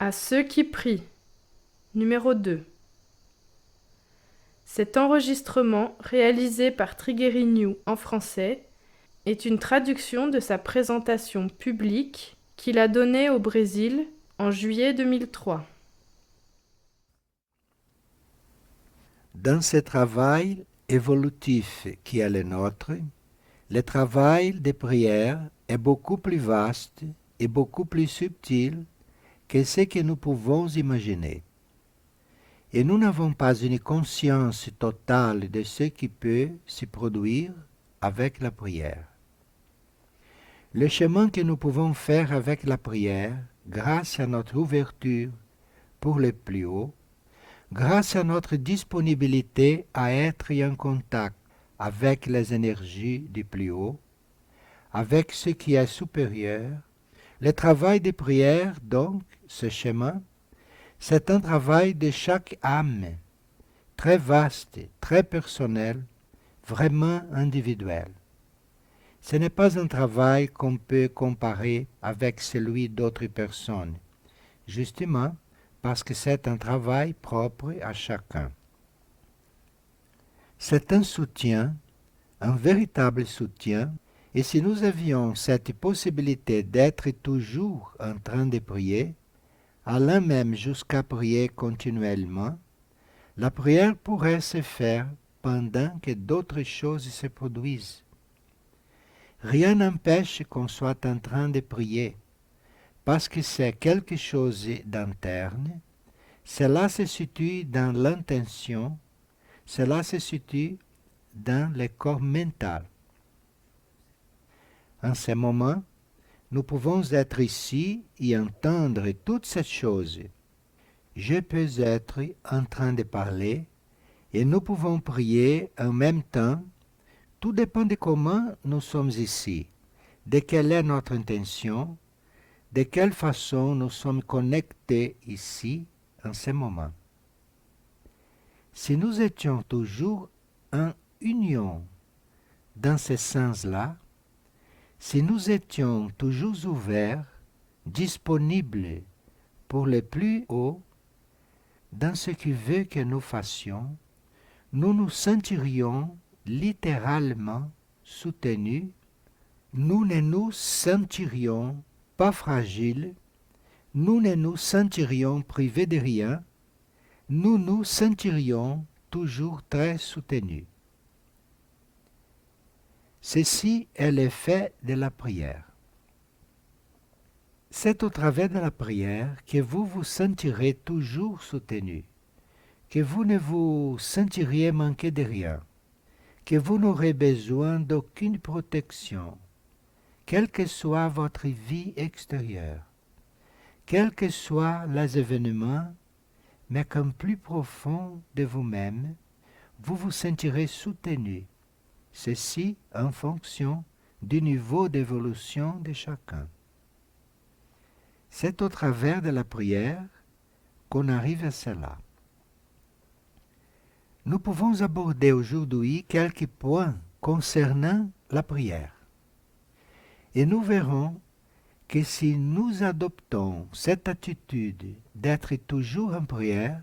À ceux qui prient. Numéro 2. Cet enregistrement, réalisé par Triguerignou en français, est une traduction de sa présentation publique qu'il a donnée au Brésil en juillet 2003. Dans ce travail évolutif qui est le nôtre, le travail de prière est beaucoup plus vaste et beaucoup plus subtil que ce que nous pouvons imaginer. Et nous n'avons pas une conscience totale de ce qui peut se produire avec la prière. Le chemin que nous pouvons faire avec la prière, grâce à notre ouverture pour le plus haut, grâce à notre disponibilité à être en contact avec les énergies du plus haut, avec ce qui est supérieur, le travail de prière, donc, ce chemin, c'est un travail de chaque âme, très vaste, très personnel, vraiment individuel. Ce n'est pas un travail qu'on peut comparer avec celui d'autres personnes, justement parce que c'est un travail propre à chacun. C'est un soutien, un véritable soutien, et si nous avions cette possibilité d'être toujours en train de prier, allant même jusqu'à prier continuellement, la prière pourrait se faire pendant que d'autres choses se produisent. Rien n'empêche qu'on soit en train de prier, parce que c'est quelque chose d'interne. Cela se situe dans l'intention, cela se situe dans le corps mental. En ce moment, nous pouvons être ici et entendre toutes ces choses. Je peux être en train de parler et nous pouvons prier en même temps. Tout dépend de comment nous sommes ici, de quelle est notre intention, de quelle façon nous sommes connectés ici en ce moment. Si nous étions toujours en union dans ce sens-là, si nous étions toujours ouverts, disponibles pour le plus haut, dans ce qu'il veut que nous fassions, nous nous sentirions littéralement soutenus, nous ne nous sentirions pas fragiles, nous ne nous sentirions privés de rien, nous nous sentirions toujours très soutenus. Ceci est l'effet de la prière. C'est au travers de la prière que vous vous sentirez toujours soutenu, que vous ne vous sentiriez manquer de rien, que vous n'aurez besoin d'aucune protection, quelle que soit votre vie extérieure, quels que soient les événements, mais qu'en plus profond de vous-même, vous vous sentirez soutenu, ceci en fonction du niveau d'évolution de chacun. C'est au travers de la prière qu'on arrive à cela. Nous pouvons aborder aujourd'hui quelques points concernant la prière. Et nous verrons que si nous adoptons cette attitude d'être toujours en prière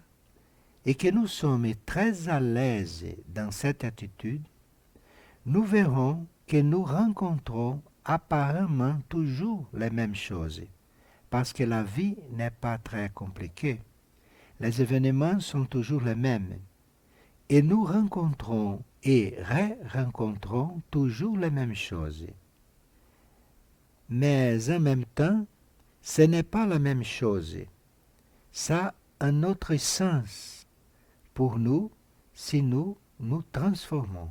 et que nous sommes très à l'aise dans cette attitude, nous verrons que nous rencontrons apparemment toujours les mêmes choses, parce que la vie n'est pas très compliquée. Les événements sont toujours les mêmes. Et nous rencontrons et re-rencontrons toujours les mêmes choses. Mais en même temps, ce n'est pas la même chose. Ça a un autre sens pour nous si nous nous transformons.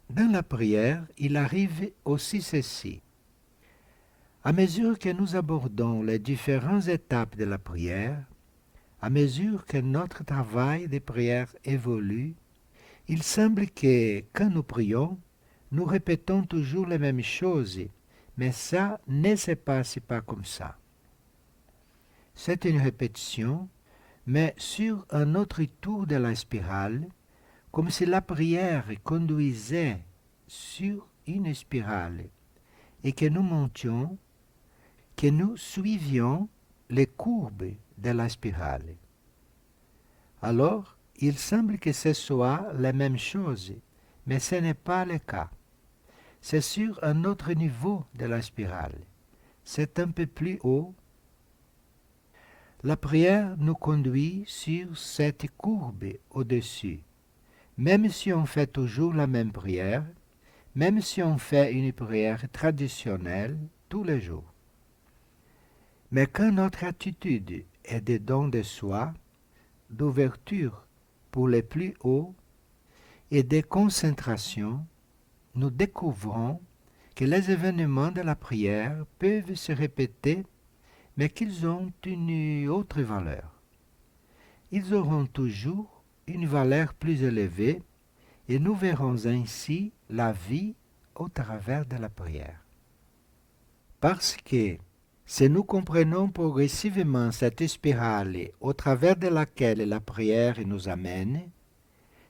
Dans la prière, il arrive aussi ceci. À mesure que nous abordons les différentes étapes de la prière, à mesure que notre travail de prière évolue, il semble que quand nous prions, nous répétons toujours les mêmes choses, mais ça ne se passe pas comme ça. C'est une répétition, mais sur un autre tour de la spirale, comme si la prière conduisait sur une spirale et que nous montions, que nous suivions les courbes de la spirale. Alors, il semble que ce soit la même chose, mais ce n'est pas le cas. C'est sur un autre niveau de la spirale. C'est un peu plus haut. La prière nous conduit sur cette courbe au-dessus. Même si on fait toujours la même prière, même si on fait une prière traditionnelle tous les jours. Mais quand notre attitude est de don de soi, d'ouverture pour les plus hauts et de concentration, nous découvrons que les événements de la prière peuvent se répéter, mais qu'ils ont une autre valeur. Ils auront toujours une valeur plus élevée et nous verrons ainsi la vie au travers de la prière. Parce que si nous comprenons progressivement cette spirale au travers de laquelle la prière nous amène,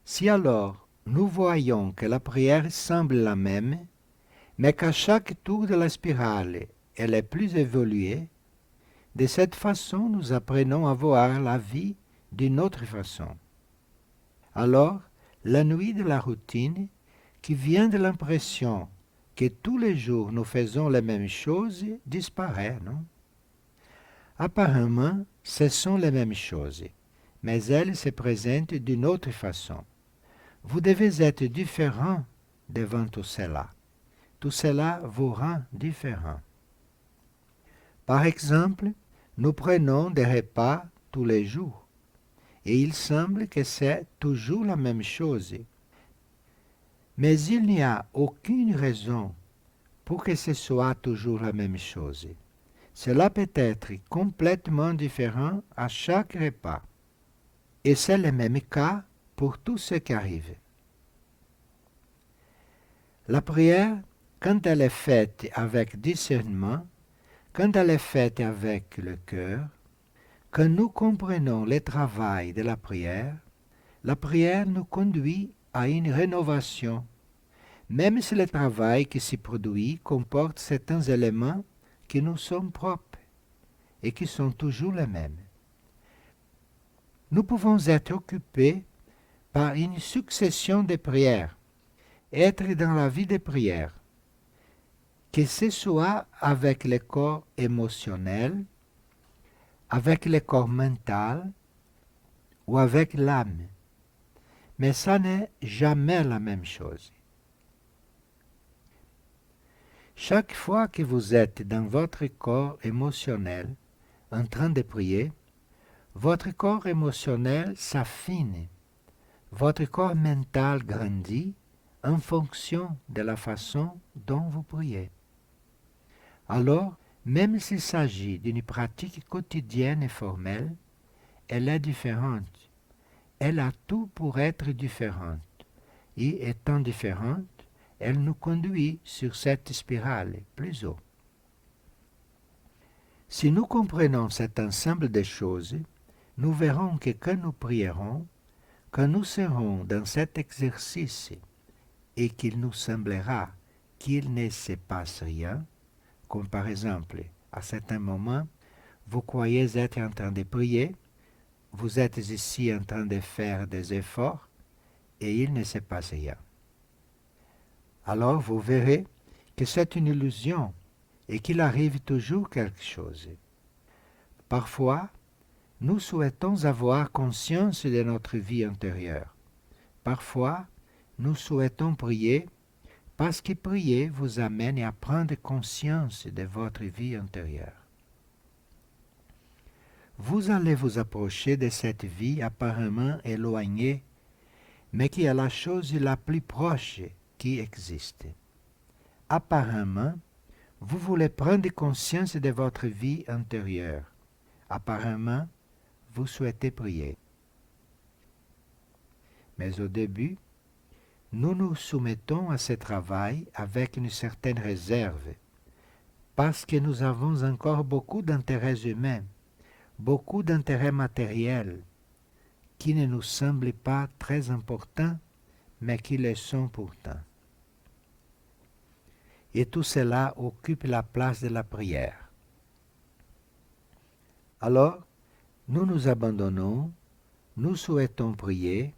si alors nous voyons que la prière semble la même, mais qu'à chaque tour de la spirale, elle est plus évoluée, de cette façon nous apprenons à voir la vie d'une autre façon. Alors, la nuit de la routine, qui vient de l'impression que tous les jours nous faisons les mêmes choses, disparaît, non? Apparemment, ce sont les mêmes choses, mais elles se présentent d'une autre façon. Vous devez être différent devant tout cela. Tout cela vous rend différent. Par exemple, nous prenons des repas tous les jours, et il semble que c'est toujours la même chose. Mais il n'y a aucune raison pour que ce soit toujours la même chose. Cela peut être complètement différent à chaque repas. Et c'est le même cas pour tout ce qui arrive. La prière, quand elle est faite avec discernement, quand elle est faite avec le cœur, quand nous comprenons le travail de la prière nous conduit à une rénovation, même si le travail qui s'y produit comporte certains éléments qui nous sont propres et qui sont toujours les mêmes. Nous pouvons être occupés par une succession de prières, être dans la vie de prière, que ce soit avec le corps émotionnel, avec le corps mental ou avec l'âme. Mais ça n'est jamais la même chose. Chaque fois que vous êtes dans votre corps émotionnel en train de prier, votre corps émotionnel s'affine, votre corps mental grandit en fonction de la façon dont vous priez. Alors, même s'il s'agit d'une pratique quotidienne et formelle, elle est différente. Elle a tout pour être différente. Et étant différente, elle nous conduit sur cette spirale plus haut. Si nous comprenons cet ensemble de choses, nous verrons que quand nous prierons, quand nous serons dans cet exercice et qu'il nous semblera qu'il ne se passe rien, comme par exemple, à certains moments, vous croyez être en train de prier, vous êtes ici en train de faire des efforts et il ne se passe rien. Alors vous verrez que c'est une illusion et qu'il arrive toujours quelque chose. Parfois, nous souhaitons avoir conscience de notre vie intérieure. Parfois, nous souhaitons prier parce que prier vous amène à prendre conscience de votre vie intérieure. Vous allez vous approcher de cette vie apparemment éloignée, mais qui est la chose la plus proche qui existe. Apparemment, vous voulez prendre conscience de votre vie intérieure. Apparemment, vous souhaitez prier. Mais au début, nous nous soumettons à ce travail avec une certaine réserve, parce que nous avons encore beaucoup d'intérêts humains, beaucoup d'intérêts matériels, qui ne nous semblent pas très importants, mais qui le sont pourtant. Et tout cela occupe la place de la prière. Alors, nous nous abandonnons, nous souhaitons prier,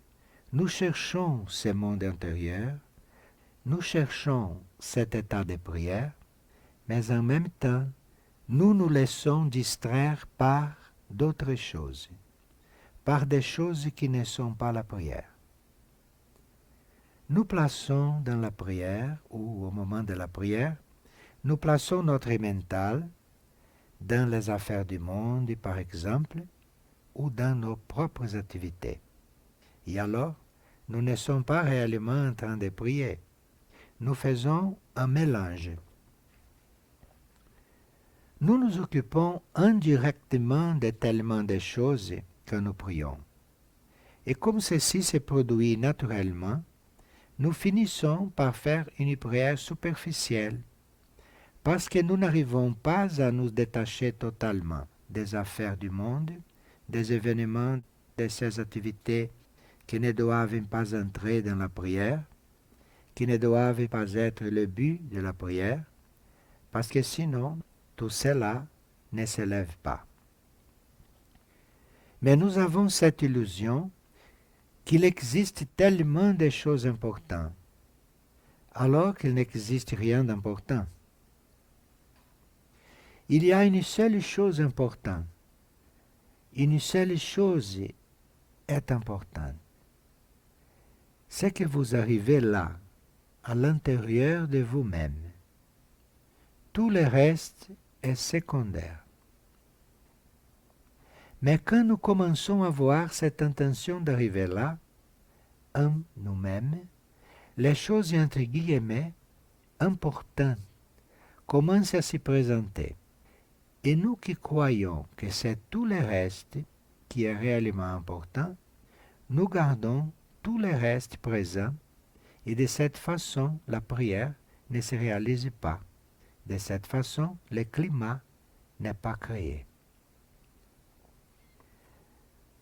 nous cherchons ce monde intérieur, nous cherchons cet état de prière, mais en même temps, nous nous laissons distraire par d'autres choses, par des choses qui ne sont pas la prière. Nous plaçons dans la prière, ou au moment de la prière, nous plaçons notre mental dans les affaires du monde, par exemple, ou dans nos propres activités. Et alors, nous ne sommes pas réellement en train de prier. Nous faisons un mélange. Nous nous occupons indirectement de tellement de choses que nous prions. Et comme ceci se produit naturellement, nous finissons par faire une prière superficielle, parce que nous n'arrivons pas à nous détacher totalement des affaires du monde, des événements, de ces activités qui ne doivent pas entrer dans la prière, qui ne doivent pas être le but de la prière, parce que sinon, tout cela ne s'élève pas. Mais nous avons cette illusion qu'il existe tellement de choses importantes, alors qu'il n'existe rien d'important. Il y a une seule chose importante. Une seule chose est importante. C'est que vous arrivez là, à l'intérieur de vous-même. Tout le reste est secondaire. Mais quand nous commençons à voir cette intention d'arriver là, en nous-mêmes, les choses entre guillemets importantes commencent à s'y présenter. Et nous qui croyons que c'est tout le reste qui est réellement important, nous gardons tout le reste présent et de cette façon, la prière ne se réalise pas. De cette façon, le climat n'est pas créé.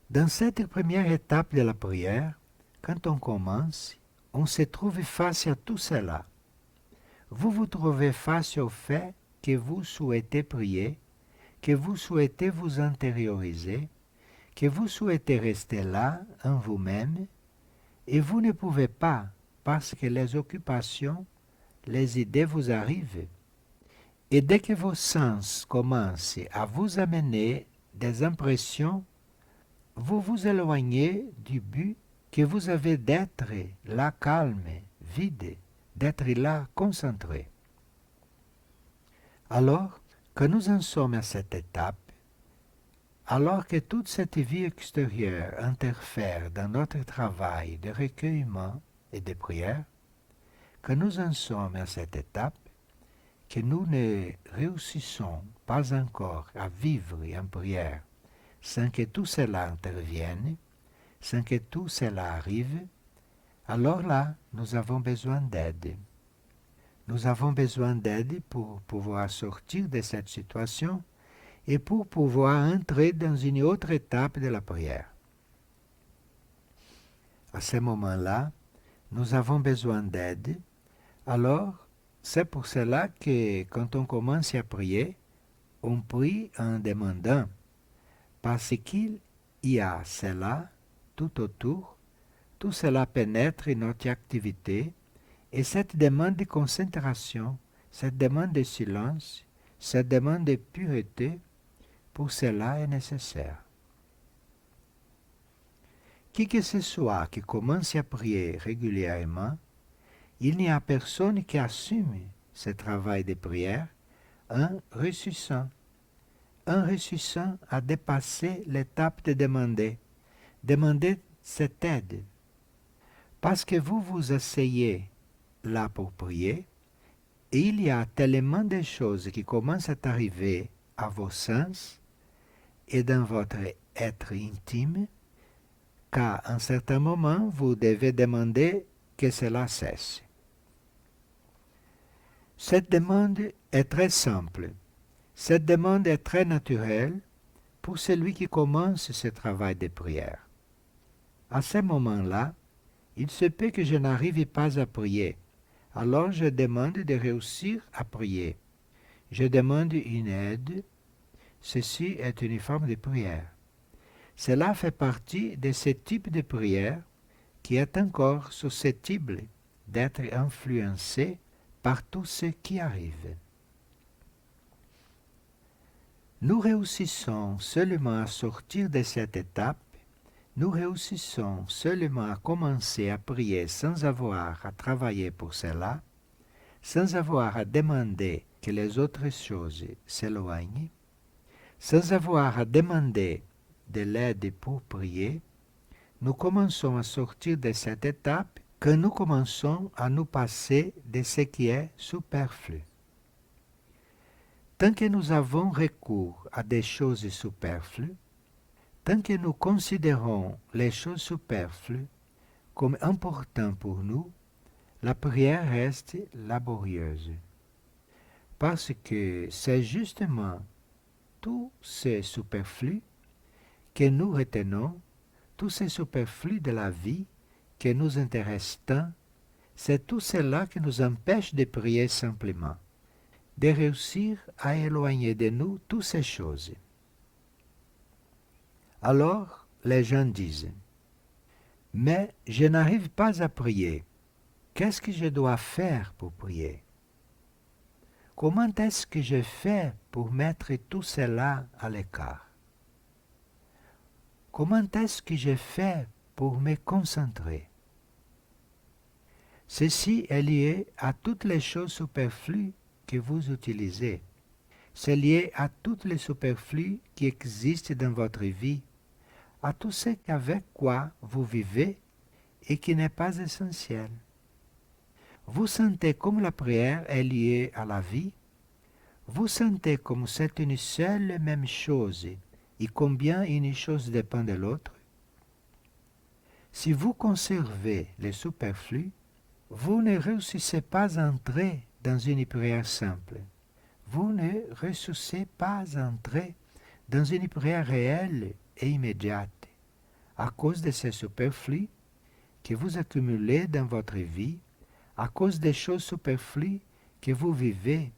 Dans cette première étape de la prière, quand on commence, on se trouve face à tout cela. Vous vous trouvez face au fait que vous souhaitez prier, que vous souhaitez vous intérioriser, que vous souhaitez rester là en vous-même, et vous ne pouvez pas parce que les occupations, les idées vous arrivent. Et dès que vos sens commencent à vous amener des impressions, vous vous éloignez du but que vous avez d'être là calme, vide, d'être là concentré. Alors que nous en sommes à cette étape, alors que toute cette vie extérieure interfère dans notre travail de recueillement et de prière, que nous en sommes à cette étape, que nous ne réussissons pas encore à vivre en prière sans que tout cela intervienne, sans que tout cela arrive, alors là, nous avons besoin d'aide. Nous avons besoin d'aide pour pouvoir sortir de cette situation et pour pouvoir entrer dans une autre étape de la prière. À ce moment-là, nous avons besoin d'aide. Alors, c'est pour cela que quand on commence à prier, on prie en demandant, parce qu'il y a cela tout autour, tout cela pénètre notre activité, et cette demande de concentration, cette demande de silence, cette demande de pureté, pour cela est nécessaire. Qui que ce soit qui commence à prier régulièrement, il n'y a personne qui assume ce travail de prière en ressuscitant à dépasser l'étape de demander cette aide. Parce que vous vous asseyez là pour prier, et il y a tellement de choses qui commencent à arriver à vos sens et dans votre être intime, qu'à un certain moment, vous devez demander que cela cesse. Cette demande est très simple. Cette demande est très naturelle pour celui qui commence ce travail de prière. À ce moment-là, il se peut que je n'arrive pas à prier. Alors je demande de réussir à prier. Je demande une aide. ceci est une forme de prière. Cela fait partie de ce type de prière qui est encore susceptible d'être influencé par tout ce qui arrive. Nous réussissons seulement à sortir de cette étape, nous réussissons seulement à commencer à prier sans avoir à travailler pour cela, sans avoir à demander que les autres choses s'éloignent, sans avoir à demander de l'aide pour prier. Nous commençons à sortir de cette étape quand nous commençons à nous passer de ce qui est superflu. Tant que nous avons recours à des choses superflues, tant que nous considérons les choses superflues comme importantes pour nous, la prière reste laborieuse. Parce que c'est justement tout ce superflu que nous retenons, tout ce superflu de la vie que nous intéresse tant, c'est tout cela qui nous empêche de prier simplement, de réussir à éloigner de nous toutes ces choses. Alors, les gens disent, « Mais je n'arrive pas à prier. Qu'est-ce que je dois faire pour prier? Comment est-ce que je fais pour mettre tout cela à l'écart? Comment est-ce que je fais pour me concentrer? » Ceci est lié à toutes les choses superflues que vous utilisez. C'est lié à toutes les superflus qui existent dans votre vie, à tout ce qu'avec quoi vous vivez et qui n'est pas essentiel. Vous sentez comme la prière est liée à la vie? Vous sentez comme c'est une seule et même chose et combien une chose dépend de l'autre? Si vous conservez les superflus, vous ne réussissez pas à entrer dans une prière simple. Vous ne réussissez pas à entrer dans une prière réelle et immédiate à cause de ces superflus que vous accumulez dans votre vie, à cause des choses superflues que vous vivez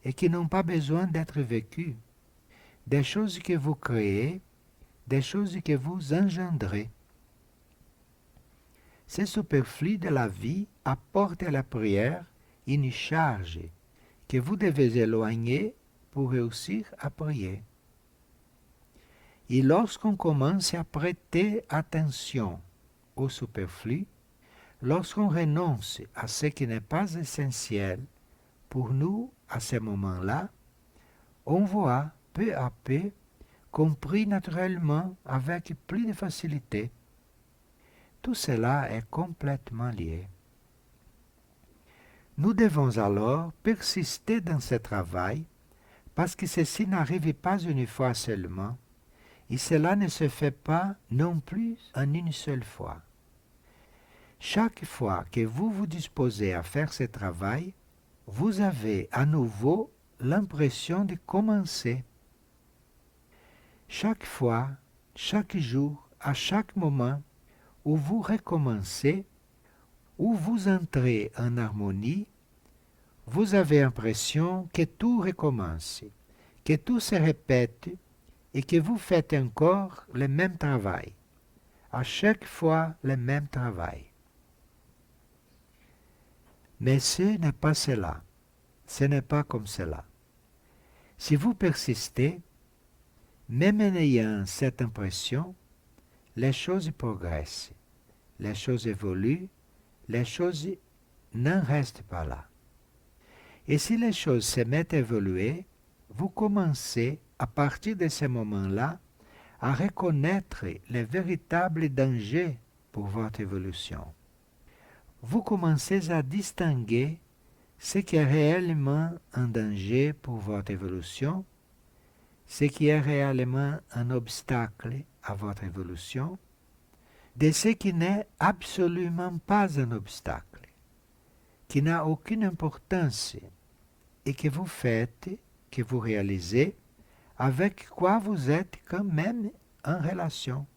et qui n'ont pas besoin d'être vécues, des choses que vous créez, des choses que vous engendrez. Ces superflus de la vie apportent à la prière une charge que vous devez éloigner pour réussir à prier. Et lorsqu'on commence à prêter attention au superflu, lorsqu'on renonce à ce qui n'est pas essentiel pour nous à ce moment-là, on voit peu à peu qu'on prie naturellement avec plus de facilité. Tout cela est complètement lié. Nous devons alors persister dans ce travail parce que ceci n'arrive pas une fois seulement et cela ne se fait pas non plus en une seule fois. Chaque fois que vous vous disposez à faire ce travail, vous avez à nouveau l'impression de commencer. Chaque fois, chaque jour, à chaque moment où vous recommencez, où vous entrez en harmonie, vous avez l'impression que tout recommence, que tout se répète et que vous faites encore le même travail, à chaque fois le même travail. Mais ce n'est pas cela, ce n'est pas comme cela. Si vous persistez, même en ayant cette impression, les choses progressent, les choses évoluent, les choses n'en restent pas là. Et si les choses se mettent à évoluer, vous commencez, à partir de ce moment-là, à reconnaître les véritables dangers pour votre évolution. Vous commencez à distinguer ce qui est réellement un danger pour votre évolution, ce qui est réellement un obstacle à votre évolution, de ce qui n'est absolument pas un obstacle, qui n'a aucune importance et que vous faites, que vous réalisez, avec quoi vous êtes quand même en relation.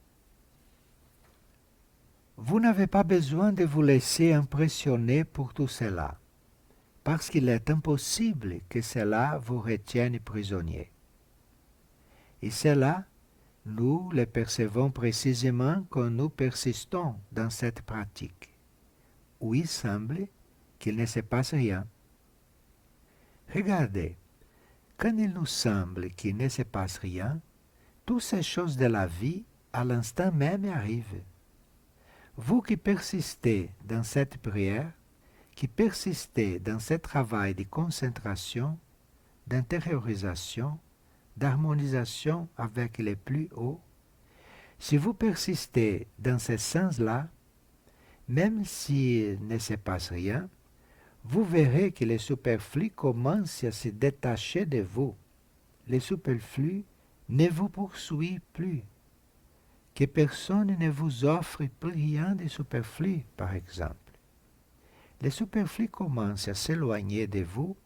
Vous n'avez pas besoin de vous laisser impressionner pour tout cela, parce qu'il est impossible que cela vous retienne prisonnier. Et cela, nous le percevons précisément quand nous persistons dans cette pratique, où il semble qu'il ne se passe rien. Regardez, quand il nous semble qu'il ne se passe rien, toutes ces choses de la vie, à l'instant même, arrivent. Vous qui persistez dans cette prière, qui persistez dans ce travail de concentration, d'intériorisation, d'harmonisation avec les plus hauts, si vous persistez dans ce sens-là, même s'il ne se passe rien, vous verrez que le superflu commence à se détacher de vous. Le superflu ne vous poursuit plus. Que personne ne vous offre plus rien de superflu, par exemple. Le superflu commence à s'éloigner de vous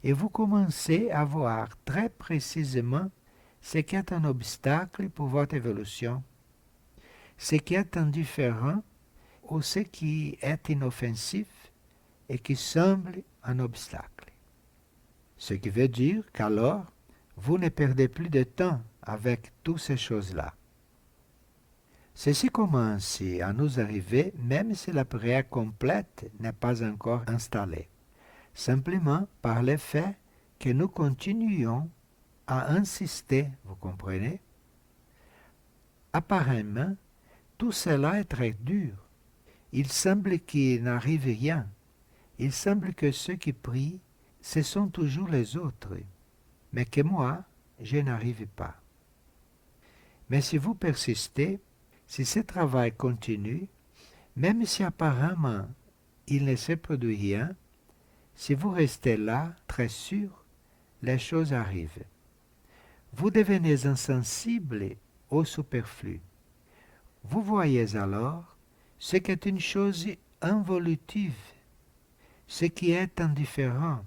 et vous commencez à voir très précisément ce qui est un obstacle pour votre évolution, ce qui est indifférent ou ce qui est inoffensif et qui semble un obstacle. Ce qui veut dire qu'alors, vous ne perdez plus de temps avec toutes ces choses-là. Ceci commence à nous arriver même si la prière complète n'est pas encore installée, simplement par le fait que nous continuons à insister, vous comprenez? Apparemment, tout cela est très dur. Il semble qu'il n'arrive rien. Il semble que ceux qui prient, ce sont toujours les autres, mais que moi, je n'arrive pas. Mais si vous persistez, si ce travail continue, même si apparemment il ne se produit rien, si vous restez là, très sûr, les choses arrivent. Vous devenez insensible au superflu. Vous voyez alors ce qui est une chose involutive, ce qui est indifférent,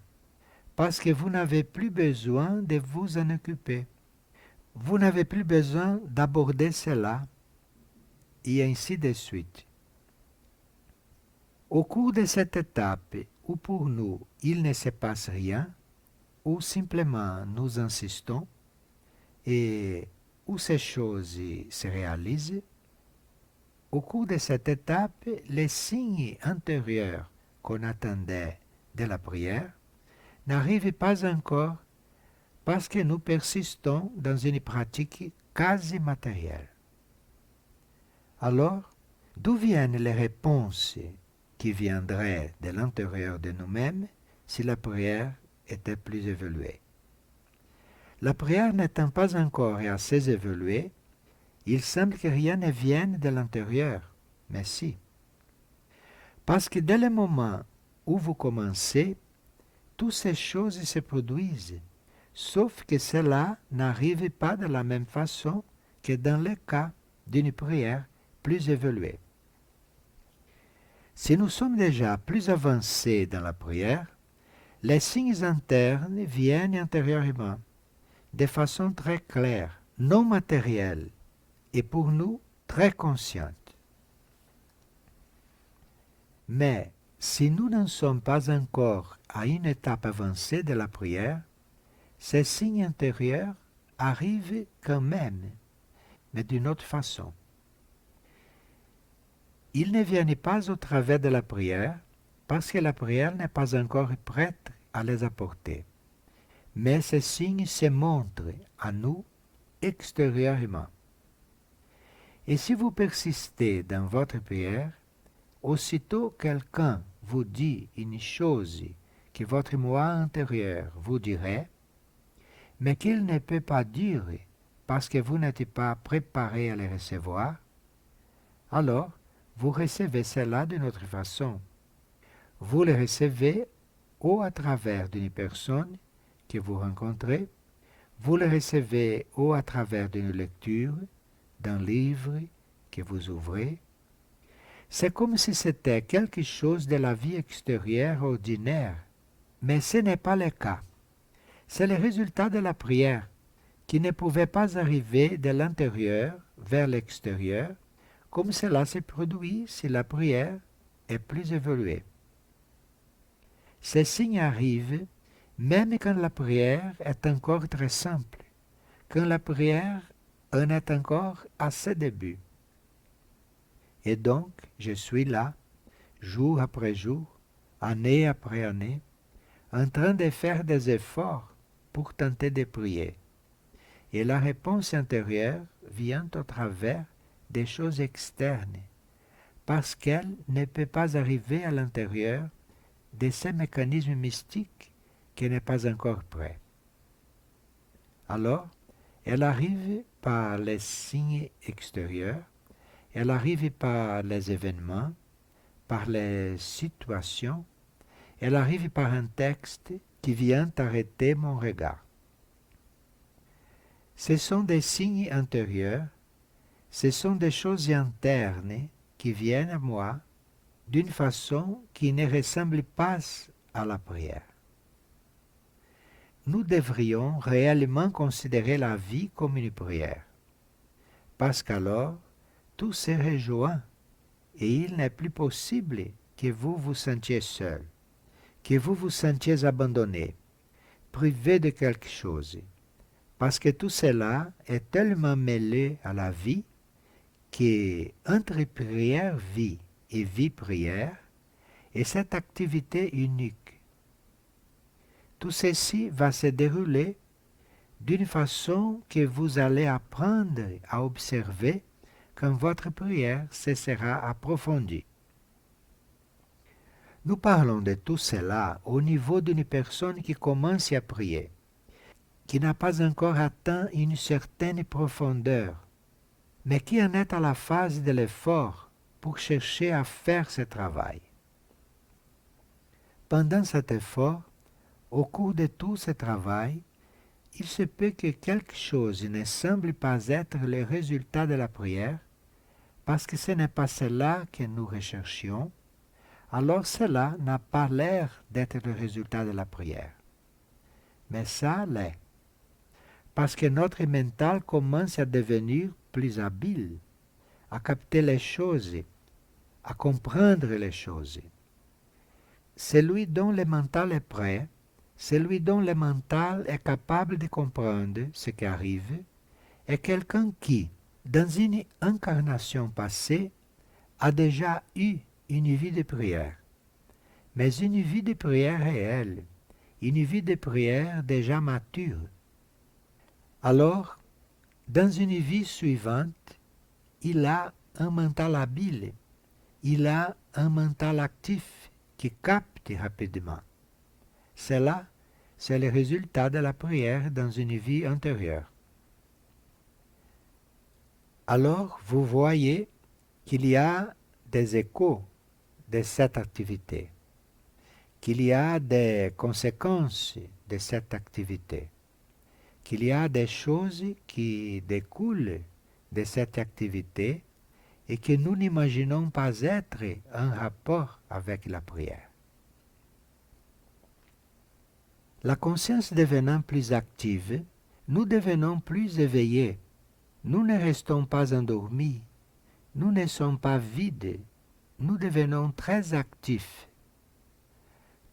parce que vous n'avez plus besoin de vous en occuper. Vous n'avez plus besoin d'aborder cela, et ainsi de suite. Au cours de cette étape où pour nous il ne se passe rien, où simplement nous insistons, et où ces choses se réalisent, au cours de cette étape, les signes intérieurs qu'on attendait de la prière n'arrivent pas encore parce que nous persistons dans une pratique quasi matérielle. Alors, d'où viennent les réponses qui viendraient de l'intérieur de nous-mêmes si la prière était plus évoluée? La prière n'étant pas encore assez évoluée, il semble que rien ne vienne de l'intérieur, mais si. Parce que dès le moment où vous commencez, toutes ces choses se produisent, sauf que cela n'arrive pas de la même façon que dans le cas d'une prière plus évoluée. Si nous sommes déjà plus avancés dans la prière, les signes internes viennent intérieurement, de façon très claire, non matérielle, et pour nous très consciente. Mais si nous n'en sommes pas encore à une étape avancée de la prière, ces signes intérieurs arrivent quand même, mais d'une autre façon. Ils ne viennent pas au travers de la prière, parce que la prière n'est pas encore prête à les apporter. Mais ces signes se montrent à nous extérieurement. Et si vous persistez dans votre prière, aussitôt quelqu'un vous dit une chose que votre moi intérieur vous dirait, mais qu'il ne peut pas dire parce que vous n'êtes pas préparé à le recevoir, alors vous recevez cela d'une autre façon. Vous le recevez ou à travers d'une personne que vous rencontrez, vous le recevez ou à travers d'une lecture, d'un livre que vous ouvrez. C'est comme si c'était quelque chose de la vie extérieure ordinaire, mais ce n'est pas le cas. C'est le résultat de la prière qui ne pouvait pas arriver de l'intérieur vers l'extérieur, comme cela se produit si la prière est plus évoluée. Ces signes arrivent même quand la prière est encore très simple, quand la prière en est encore à ses débuts. Et donc, je suis là, jour après jour, année après année, en train de faire des efforts pour tenter de prier. Et la réponse intérieure vient au travers des choses externes, parce qu'elle ne peut pas arriver à l'intérieur de ces mécanismes mystiques qui n'est pas encore prêt. Alors, elle arrive par les signes extérieurs, elle arrive par les événements, par les situations, elle arrive par un texte qui vient arrêter mon regard. Ce sont des signes intérieurs, ce sont des choses internes qui viennent à moi d'une façon qui ne ressemble pas à la prière. Nous devrions réellement considérer la vie comme une prière, parce qu'alors tout se rejoint et il n'est plus possible que vous vous sentiez seul, que vous vous sentiez abandonné, privé de quelque chose, parce que tout cela est tellement mêlé à la vie qu'entre prière-vie et vie-prière est cette activité unique. Tout ceci va se dérouler d'une façon que vous allez apprendre à observer quand votre prière se sera approfondie. Nous parlons de tout cela au niveau d'une personne qui commence à prier, qui n'a pas encore atteint une certaine profondeur, mais qui en est à la phase de l'effort pour chercher à faire ce travail. Pendant cet effort, au cours de tout ce travail, il se peut que quelque chose ne semble pas être le résultat de la prière, parce que ce n'est pas cela que nous recherchions, alors cela n'a pas l'air d'être le résultat de la prière. Mais ça l'est, parce que notre mental commence à devenir plus habile, à capter les choses, à comprendre les choses. Celui dont le mental est prêt, celui dont le mental est capable de comprendre ce qui arrive, est quelqu'un qui, dans une incarnation passée, a déjà eu une vie de prière, mais une vie de prière réelle, une vie de prière déjà mature. Alors, dans une vie suivante, il a un mental habile, il a un mental actif qui capte rapidement. Cela, c'est le résultat de la prière dans une vie antérieure. Alors, vous voyez qu'il y a des échos de cette activité, qu'il y a des conséquences de cette activité, qu'il y a des choses qui découlent de cette activité et que nous n'imaginons pas être en rapport avec la prière. La conscience devenant plus active, nous devenons plus éveillés. Nous ne restons pas endormis, nous ne sommes pas vides, nous devenons très actifs.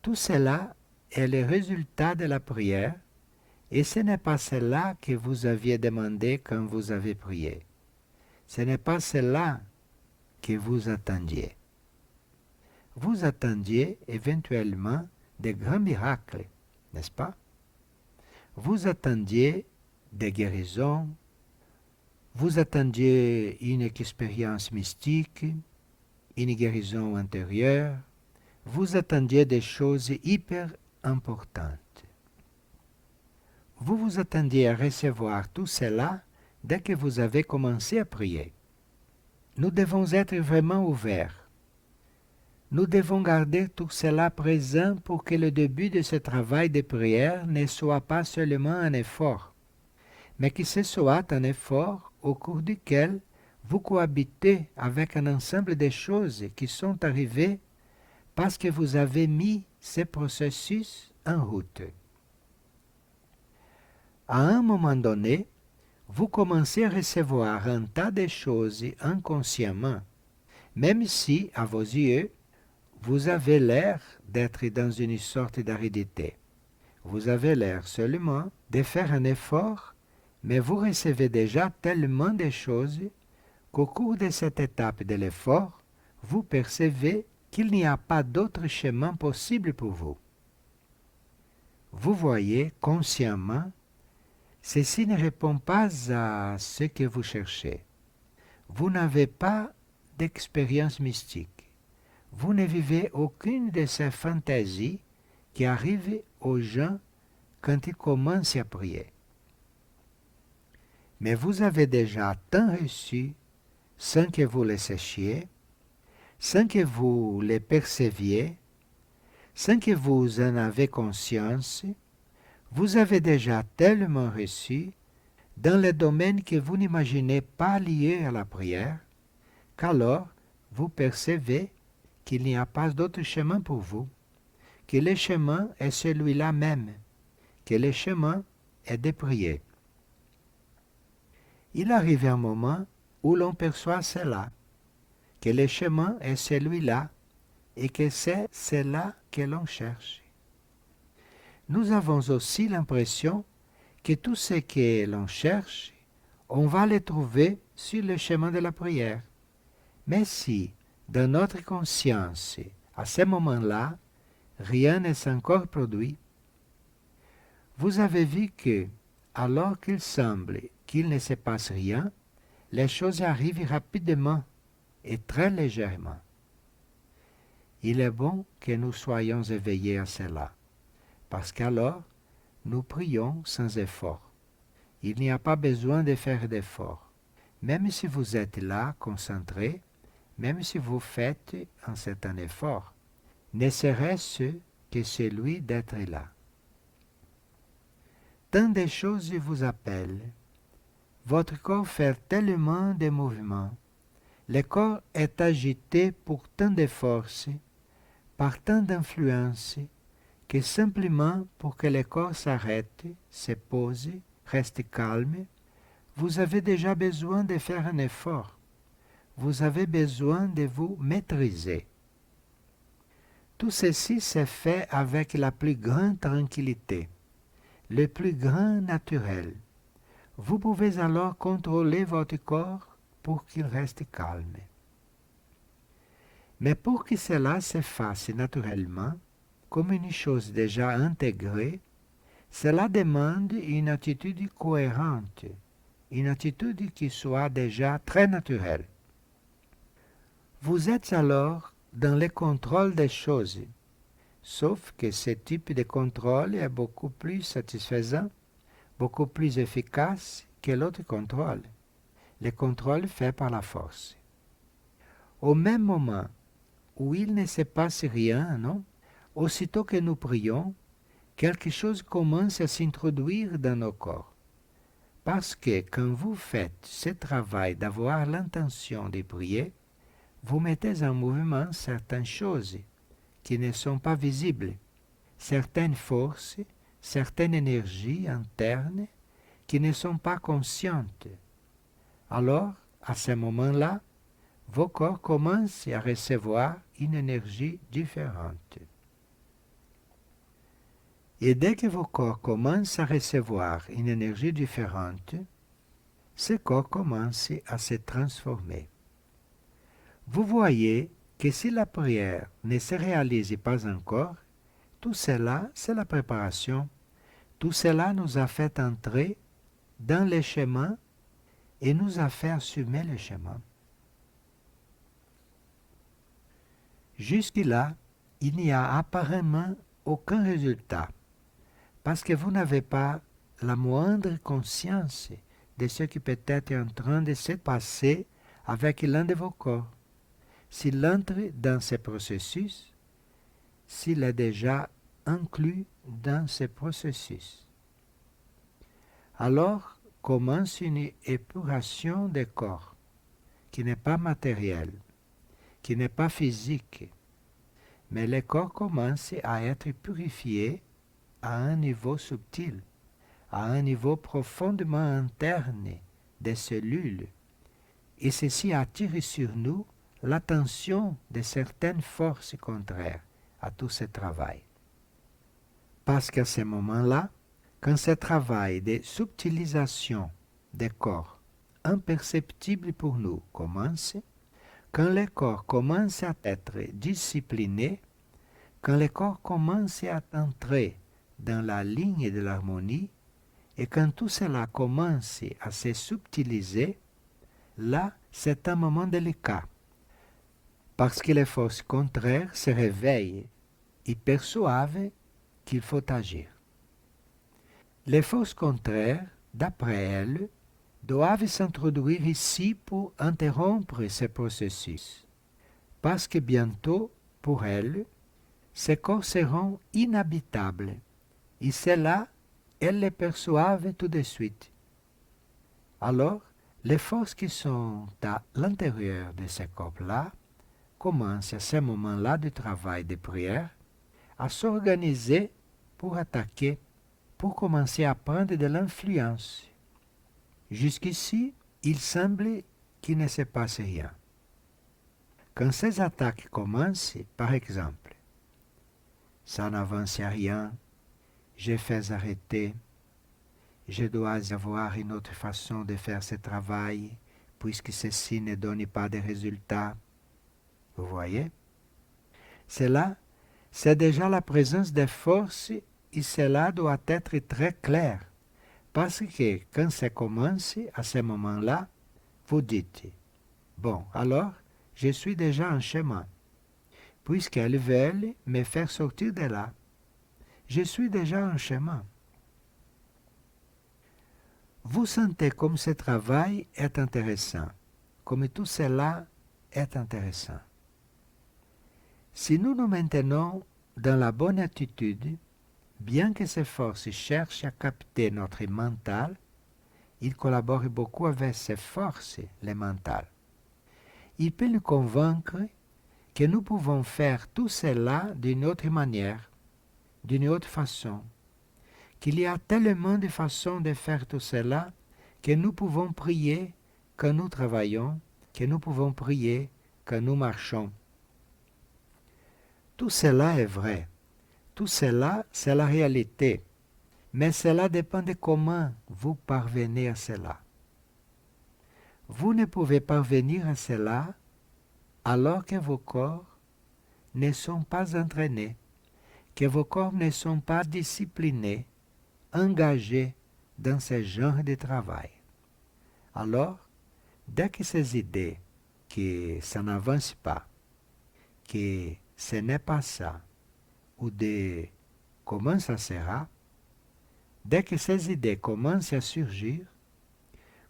Tout cela est le résultat de la prière et ce n'est pas cela que vous aviez demandé quand vous avez prié. Ce n'est pas cela que vous attendiez. Vous attendiez éventuellement de grands miracles, n'est-ce pas? Vous attendiez des guérisons, vous attendiez une expérience mystique, une guérison intérieure, vous attendiez des choses hyper importantes. Vous vous attendiez à recevoir tout cela dès que vous avez commencé à prier. Nous devons être vraiment ouverts. Nous devons garder tout cela présent pour que le début de ce travail de prière ne soit pas seulement un effort, mais que ce soit un effort au cours duquel vous cohabitez avec un ensemble de choses qui sont arrivées parce que vous avez mis ce processus en route. À un moment donné, vous commencez à recevoir un tas de choses inconsciemment, même si, à vos yeux, vous avez l'air d'être dans une sorte d'aridité. Vous avez l'air seulement de faire un effort mais vous recevez déjà tellement de choses qu'au cours de cette étape de l'effort, vous percevez qu'il n'y a pas d'autre chemin possible pour vous. Vous voyez consciemment, ceci ne répond pas à ce que vous cherchez. Vous n'avez pas d'expérience mystique. Vous ne vivez aucune de ces fantaisies qui arrivent aux gens quand ils commencent à prier. Mais vous avez déjà tant reçu sans que vous les sachiez, sans que vous les perceviez, sans que vous en avez conscience, vous avez déjà tellement reçu dans les domaines que vous n'imaginez pas liés à la prière, qu'alors vous percevez qu'il n'y a pas d'autre chemin pour vous, que le chemin est celui-là même, que le chemin est de prier. Il arrive un moment où l'on perçoit cela, que le chemin est celui-là et que c'est cela que l'on cherche. Nous avons aussi l'impression que tout ce que l'on cherche, on va le trouver sur le chemin de la prière. Mais si, dans notre conscience, à ce moment-là, rien ne s'est encore produit, vous avez vu que, alors qu'il semble qu'il ne se passe rien, les choses arrivent rapidement et très légèrement. Il est bon que nous soyons éveillés à cela, parce qu'alors, nous prions sans effort. Il n'y a pas besoin de faire d'effort. Même si vous êtes là, concentré, même si vous faites un certain effort, ne serait-ce que celui d'être là. Tant de choses vous appellent. Votre corps fait tellement de mouvements. Le corps est agité pour tant de forces, par tant d'influences, que simplement pour que le corps s'arrête, se pose, reste calme, vous avez déjà besoin de faire un effort. Vous avez besoin de vous maîtriser. Tout ceci se fait avec la plus grande tranquillité, le plus grand naturel. Vous pouvez alors contrôler votre corps pour qu'il reste calme. Mais pour que cela se fasse naturellement, comme une chose déjà intégrée, cela demande une attitude cohérente, une attitude qui soit déjà très naturelle. Vous êtes alors dans le contrôle des choses, sauf que ce type de contrôle est beaucoup plus satisfaisant, beaucoup plus efficace que l'autre contrôle, le contrôle fait par la force. Au même moment où il ne se passe rien, non? Aussitôt que nous prions, quelque chose commence à s'introduire dans nos corps. Parce que quand vous faites ce travail d'avoir l'intention de prier, vous mettez en mouvement certaines choses qui ne sont pas visibles, certaines forces, certaines énergies internes qui ne sont pas conscientes. Alors, à ce moment-là, vos corps commencent à recevoir une énergie différente. Et dès que vos corps commencent à recevoir une énergie différente, ces corps commencent à se transformer. Vous voyez que si la prière ne se réalise pas encore, tout cela, c'est la préparation. Tout cela nous a fait entrer dans le chemin et nous a fait assumer le chemin. Jusque-là, il n'y a apparemment aucun résultat, parce que vous n'avez pas la moindre conscience de ce qui peut être en train de se passer avec l'un de vos corps. S'il entre dans ce processus, s'il est déjà inclus dans ce processus. Alors commence une épuration des corps, qui n'est pas matérielle, qui n'est pas physique, mais les corps commencent à être purifiés à un niveau subtil, à un niveau profondément interne des cellules, et ceci attire sur nous l'attention de certaines forces contraires à tout ce travail. Parce qu'à ce moment-là, quand ce travail de subtilisation des corps, imperceptible pour nous, commence, quand les corps commencent à être disciplinés, quand les corps commencent à entrer dans la ligne de l'harmonie, et quand tout cela commence à se subtiliser, là, c'est un moment délicat, parce que les forces contraires se réveillent et perçoivent qu'il faut agir. Les forces contraires, d'après elles, doivent s'introduire ici pour interrompre ce processus, parce que bientôt, pour elles, ces corps seront inhabitables, et cela, elles le perçoivent tout de suite. Alors, les forces qui sont à l'intérieur de ces corps-là commencent à ce moment-là du travail de prière à s'organiser pour attaquer, pour commencer à prendre de l'influence. Jusqu'ici, il semble qu'il ne se passe rien. Quand ces attaques commencent, par exemple, ça n'avance à rien, je fais arrêter, je dois avoir une autre façon de faire ce travail, puisque ceci ne donne pas de résultats. Vous voyez? Cela, c'est déjà la présence des forces et cela doit être très clair. Parce que quand ça commence, à ce moment-là, vous dites, bon, alors, je suis déjà en chemin, puisqu'elles veulent me faire sortir de là. Je suis déjà en chemin. Vous sentez comme ce travail est intéressant, comme tout cela est intéressant. Si nous nous maintenons dans la bonne attitude, bien que ces forces cherchent à capter notre mental, ils collaborent beaucoup avec ces forces, les mentales. Ils peuvent nous convaincre que nous pouvons faire tout cela d'une autre manière, d'une autre façon, qu'il y a tellement de façons de faire tout cela que nous pouvons prier quand nous travaillons, que nous pouvons prier quand nous marchons. Tout cela est vrai. Tout cela, c'est la réalité. Mais cela dépend de comment vous parvenez à cela. Vous ne pouvez parvenir à cela alors que vos corps ne sont pas entraînés, que vos corps ne sont pas disciplinés, engagés dans ce genre de travail. Alors, dès que ces idées, que ça n'avance pas, que ce n'est pas ça, ou de comment ça sera, dès que ces idées commencent à surgir,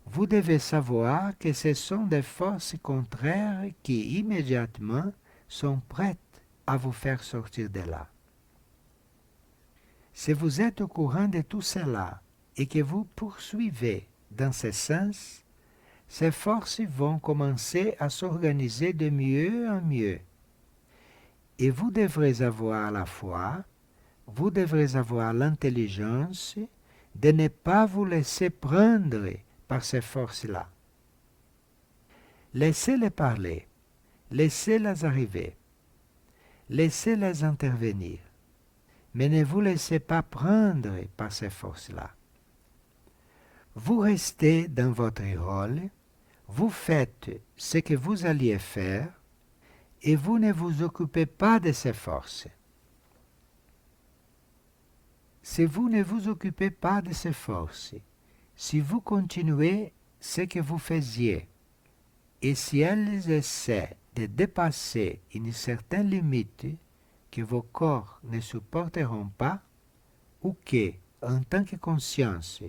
vous devez savoir que ce sont des forces contraires qui immédiatement sont prêtes à vous faire sortir de là. Si vous êtes au courant de tout cela et que vous poursuivez dans ce sens, ces forces vont commencer à s'organiser de mieux en mieux. Et vous devrez avoir la foi, vous devrez avoir l'intelligence de ne pas vous laisser prendre par ces forces-là. Laissez-les parler, laissez-les arriver, laissez-les intervenir, mais ne vous laissez pas prendre par ces forces-là. Vous restez dans votre rôle, vous faites ce que vous alliez faire, et vous ne vous occupez pas de ces forces. Si vous ne vous occupez pas de ces forces, si vous continuez ce que vous faisiez, et si elles essaient de dépasser une certaine limite que vos corps ne supporteront pas, ou que, en tant que conscience,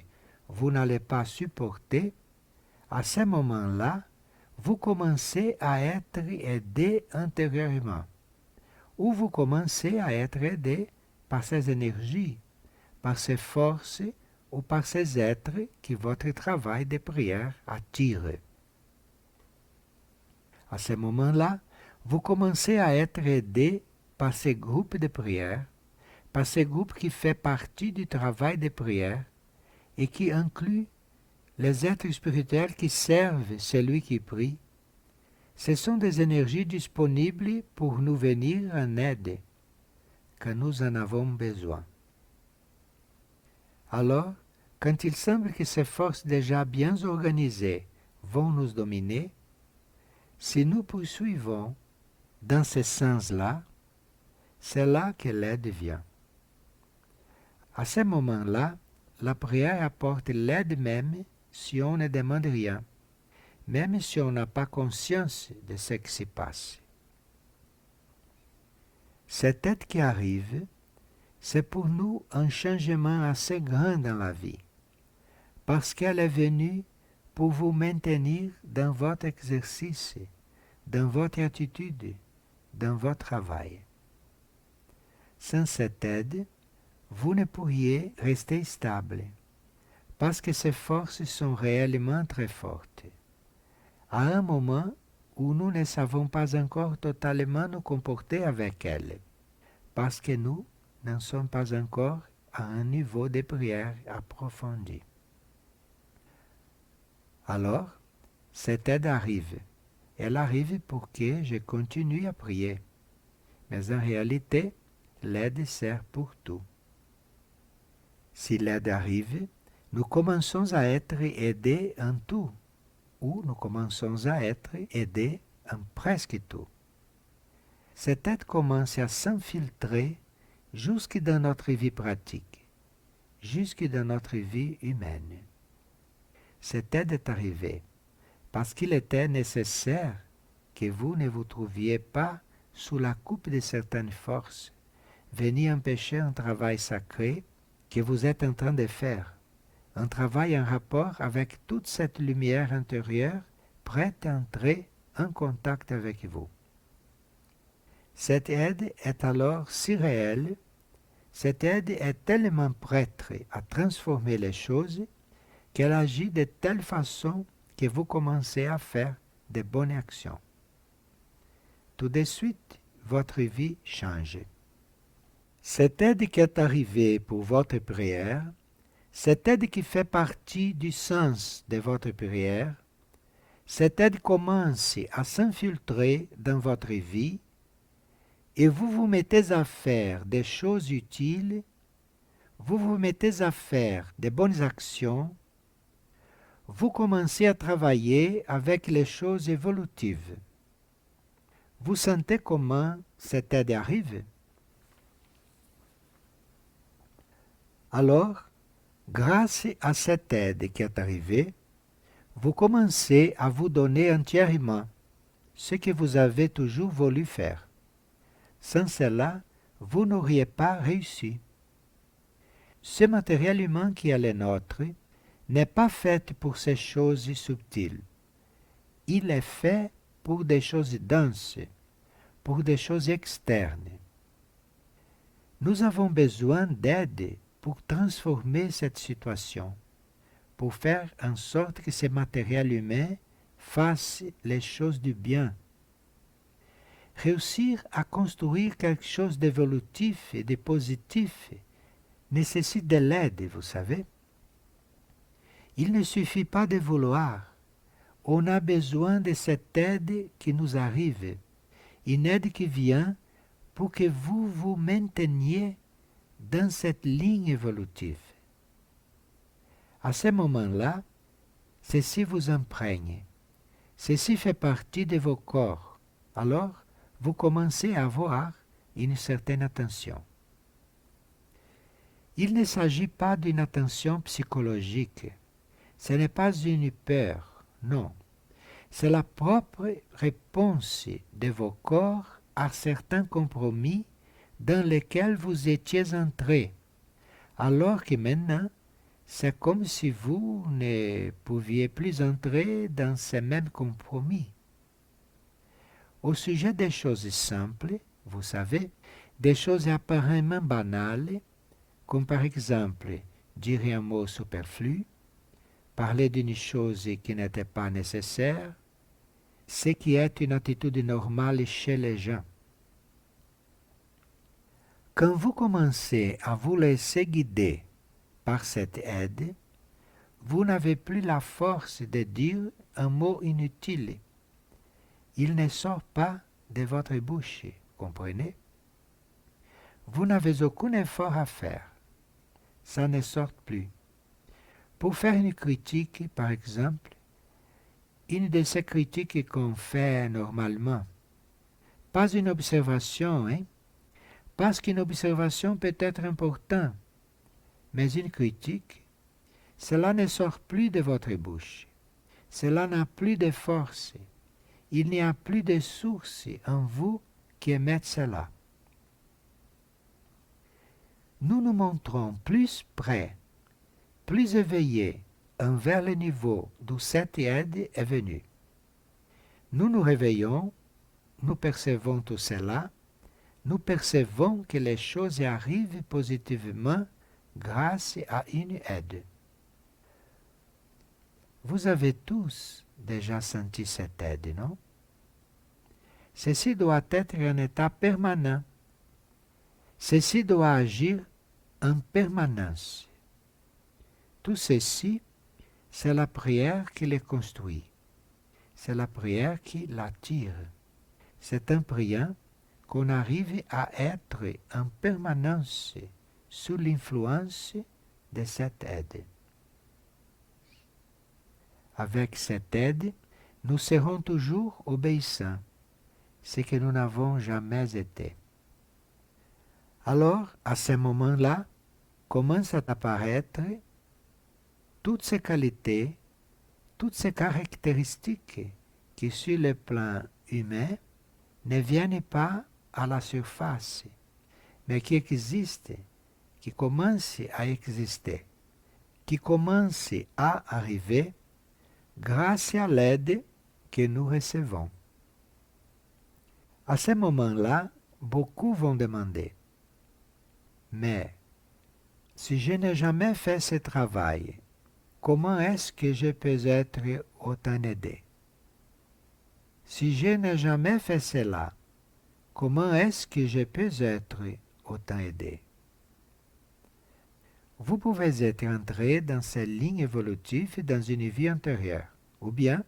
vous n'allez pas supporter, à ce moment-là, vous commencez à être aidé intérieurement, ou vous commencez à être aidé par ces énergies, par ces forces ou par ces êtres que votre travail de prière attire. À ce moment-là, vous commencez à être aidé par ces groupes de prière, par ces groupes qui font partie du travail de prière et qui incluent les êtres spirituels qui servent celui qui prie. Ce sont des énergies disponibles pour nous venir en aide quand nous en avons besoin. Alors, quand il semble que ces forces déjà bien organisées vont nous dominer, si nous poursuivons dans ce sens-là, c'est là que l'aide vient. À ce moment-là, la prière apporte l'aide même si on ne demande rien, même si on n'a pas conscience de ce qui se passe. Cette aide qui arrive, c'est pour nous un changement assez grand dans la vie, parce qu'elle est venue pour vous maintenir dans votre exercice, dans votre attitude, dans votre travail. Sans cette aide, vous ne pourriez rester stable, parce que ces forces sont réellement très fortes. À un moment où nous ne savons pas encore totalement nous comporter avec elles, parce que nous n'en sommes pas encore à un niveau de prière approfondi. Alors, cette aide arrive. Elle arrive pour que je continue à prier. Mais en réalité, l'aide sert pour tout. Si l'aide arrive, nous commençons à être aidés en tout, ou nous commençons à être aidés en presque tout. Cette aide commence à s'infiltrer jusque dans notre vie pratique, jusque dans notre vie humaine. Cette aide est arrivée parce qu'il était nécessaire que vous ne vous trouviez pas sous la coupe de certaines forces, venues empêcher un travail sacré que vous êtes en train de faire, un travail en rapport avec toute cette lumière intérieure prête à entrer en contact avec vous. Cette aide est alors si réelle, cette aide est tellement prête à transformer les choses qu'elle agit de telle façon que vous commencez à faire de bonnes actions. Tout de suite, votre vie change. Cette aide qui est arrivée pour votre prière, cette aide qui fait partie du sens de votre prière, cette aide commence à s'infiltrer dans votre vie et vous vous mettez à faire des choses utiles, vous vous mettez à faire de bonnes actions, vous commencez à travailler avec les choses évolutives. Vous sentez comment cette aide arrive? Alors, grâce à cette aide qui est arrivée, vous commencez à vous donner entièrement ce que vous avez toujours voulu faire. Sans cela, vous n'auriez pas réussi. Ce matériel humain qui est le nôtre n'est pas fait pour ces choses subtiles. Il est fait pour des choses denses, pour des choses externes. Nous avons besoin d'aide pour transformer cette situation, pour faire en sorte que ce matériel humain fasse les choses du bien. Réussir à construire quelque chose d'évolutif et de positif nécessite de l'aide, vous savez. Il ne suffit pas de vouloir. On a besoin de cette aide qui nous arrive, une aide qui vient pour que vous vous mainteniez dans cette ligne évolutive. À ce moment-là, ceci vous imprègne, ceci fait partie de vos corps. Alors, vous commencez à avoir une certaine attention. Il ne s'agit pas d'une attention psychologique. Ce n'est pas une peur, non. C'est la propre réponse de vos corps à certains compromis dans lesquels vous étiez entrés, alors que maintenant, c'est comme si vous ne pouviez plus entrer dans ces mêmes compromis. Au sujet des choses simples, vous savez, des choses apparemment banales, comme par exemple dire un mot superflu, parler d'une chose qui n'était pas nécessaire, ce qui est une attitude normale chez les gens. Quand vous commencez à vous laisser guider par cette aide, vous n'avez plus la force de dire un mot inutile. Il ne sort pas de votre bouche, comprenez? Vous n'avez aucun effort à faire. ça ne sort plus. Pour faire une critique, par exemple, une de ces critiques qu'on fait normalement, pas une observation, parce qu'une observation peut être importante, mais une critique, cela ne sort plus de votre bouche. Cela n'a plus de force. Il n'y a plus de source en vous qui émettent cela. Nous nous montrons plus près, plus éveillés envers le niveau d'où cette aide est venue. Nous nous réveillons, nous percevons tout cela, nous percevons que les choses arrivent positivement grâce à une aide. Vous avez tous déjà senti cette aide, non? Ceci doit être un état permanent. Ceci doit agir en permanence. Tout ceci, c'est la prière qui les construit. C'est la prière qui l'attire. C'est en priant qu'on arrive à être en permanence sous l'influence de cette aide. Avec cette aide, nous serons toujours obéissants, ce que nous n'avons jamais été. Alors, à ce moment-là, commencent à apparaître toutes ces qualités, toutes ces caractéristiques qui, sur le plan humain, ne viennent pas à la surface, mais qui existent, qui commencent à exister, qui commencent à arriver grâce à l'aide que nous recevons. À ce moment-là, beaucoup vont demander, mais si je n'ai jamais fait ce travail, comment est-ce que je peux être autant aidé? Si je n'ai jamais fait cela, comment est-ce que je peux être autant aidé? Vous pouvez être entré dans cette ligne évolutive dans une vie antérieure, ou bien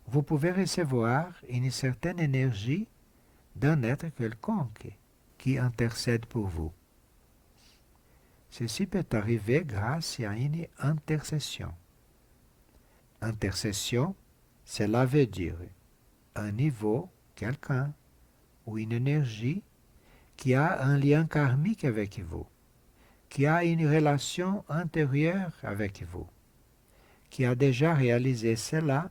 vous pouvez recevoir une certaine énergie d'un être quelconque qui intercède pour vous. Ceci peut arriver grâce à une intercession. Intercession, cela veut dire un niveau, quelqu'un, ou une énergie qui a un lien karmique avec vous, qui a une relation antérieure avec vous, qui a déjà réalisé cela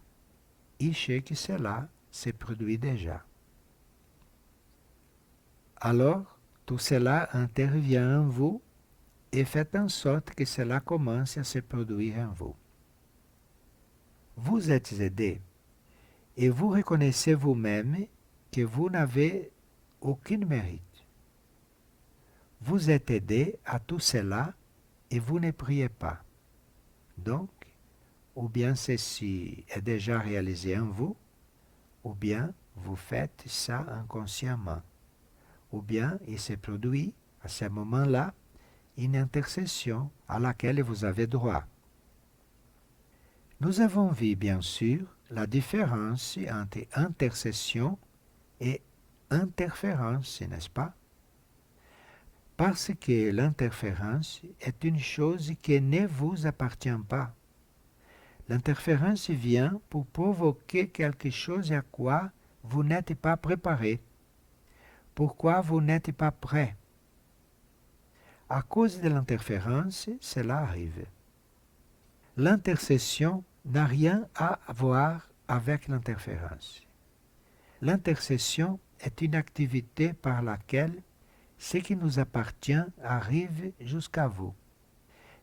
et sait que cela se produit déjà. Alors, tout cela intervient en vous et fait en sorte que cela commence à se produire en vous. Vous êtes aidé et vous reconnaissez vous-même que vous n'avez aucun mérite. Vous êtes aidé à tout cela et vous ne priez pas. Donc, ou bien ceci est déjà réalisé en vous, ou bien vous faites ça inconsciemment, ou bien il se produit à ce moment-là une intercession à laquelle vous avez droit. Nous avons vu bien sûr la différence entre intercession et interférence, n'est-ce pas? Parce que l'interférence est une chose qui ne vous appartient pas. L'interférence vient pour provoquer quelque chose à quoi vous n'êtes pas préparé, pourquoi vous n'êtes pas prêt. À cause de l'interférence, cela arrive. L'intercession n'a rien à voir avec l'interférence. L'intercession est une activité par laquelle ce qui nous appartient arrive jusqu'à vous,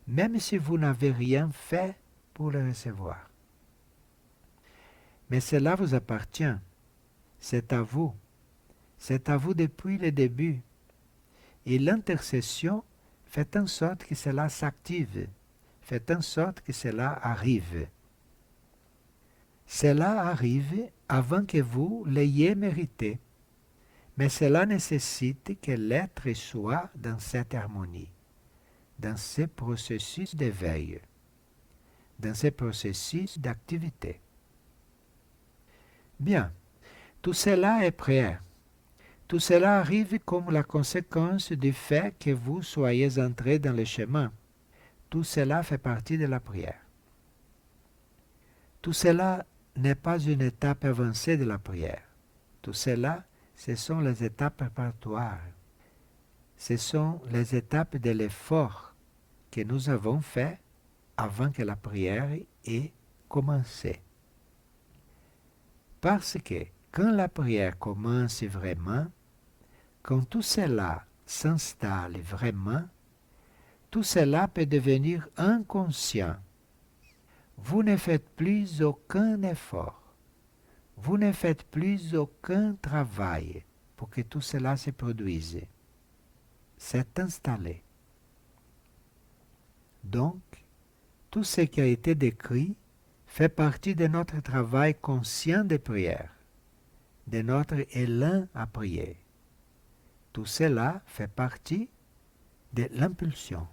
même si vous n'avez rien fait pour le recevoir. Mais cela vous appartient, c'est à vous depuis le début. Et l'intercession fait en sorte que cela s'active, fait en sorte que cela arrive. Cela arrive avant que vous l'ayez mérité, mais cela nécessite que l'être soit dans cette harmonie, dans ce processus d'éveil, dans ce processus d'activité. Bien, tout cela est prêt. Tout cela arrive comme la conséquence du fait que vous soyez entré dans le chemin, tout cela fait partie de la prière. Tout cela n'est pas une étape avancée de la prière. Tout cela, ce sont les étapes préparatoires. Ce sont les étapes de l'effort que nous avons fait avant que la prière ait commencé. Parce que quand la prière commence vraiment, quand tout cela s'installe vraiment, tout cela peut devenir inconscient. Vous ne faites plus aucun effort. Vous ne faites plus aucun travail pour que tout cela se produise. C'est installé. Donc, tout ce qui a été décrit fait partie de notre travail conscient de prière, de notre élan à prier. Tout cela fait partie de l'impulsion.